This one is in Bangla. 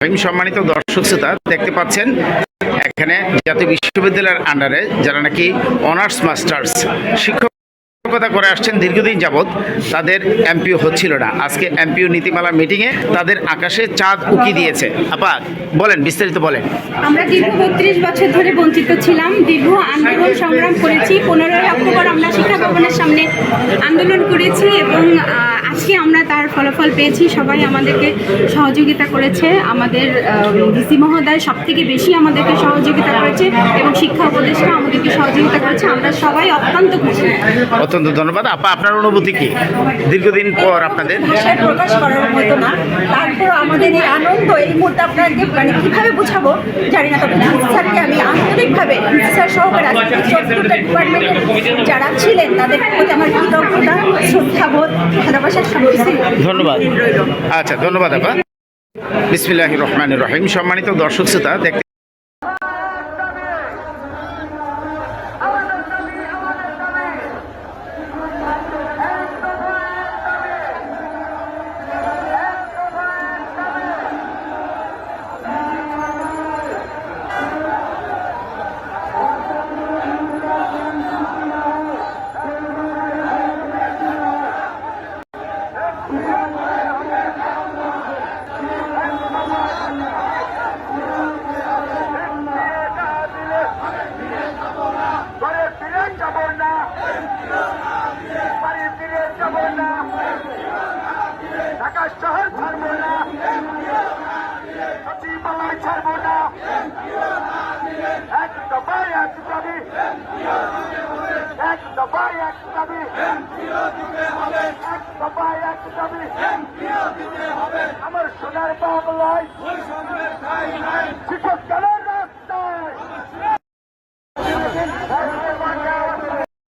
সম্মানিত দর্শক শ্রোতা, দেখতে পাচ্ছেন এখানে জাতীয় বিশ্ববিদ্যালয়ের আন্ডারে যারা নাকি অনার্স মাস্টার্স শিক্ষকতা করে আসছেন দীর্ঘদিন যাবৎ, তাদের এমপিও হচ্ছিল না। আজকে এমপিও নীতিমালা মিটিংয়ে তাদের আকাশে চাঁদ উকি দিয়েছে। আপা বলেন, বিস্তারিত বলেন। আমরা দীর্ঘ ৩২ বছর ধরে বঞ্চিত ছিলাম, দীর্ঘ আন্দোলন সংগ্রাম করেছি। 15ই অক্টোবর আমরা শিক্ষা ভবনের সামনে আন্দোলন করেছি এবং আজকে আমরা তার ফলাফল পেয়েছি। সবাই আমাদেরকে সহযোগিতা করেছে, আমাদের ডিসি মহোদয় সব থেকে বেশি আমাদেরকে সহযোগিতা করেছে এবং শিক্ষা উপদেষ্টা আমাদেরকে সহযোগিতা করেছে। আমরা সবাই অত্যন্ত খুশি। অত্যন্ত ধন্যবাদ। আপা, আপনার অনুভূতি কি দীর্ঘদিন পর আপনাদের? ভাষায় প্রকাশ করার মতো না, তারপর আমাদের এই আনন্দ এই মুহূর্তে আপনাকে মানে কীভাবে বুঝাবো জানি না। তবে স্যারকে আমি আন্তরিকভাবে স্যার সহকারে ডিপার্টমেন্টের যারা ছিলেন তাদের প্রতি আমার কৃতজ্ঞতা, শ্রদ্ধাবোধ, ভালোবাসার সবকিছু ধন্যবাদ। আচ্ছা, ধন্যবাদ আপা। বিসমিল্লাহির রহমানির রহিম। সম্মানিত দর্শক শ্রোতা, দেখতে ঢাকা শহর ছাড়বো না, সচিবালয় ছাড়বো না, এক দফায় এক দাবি, এক দফায় এক দাবি, এক দফায় এক দাবি, আমার সোনার বাংলায়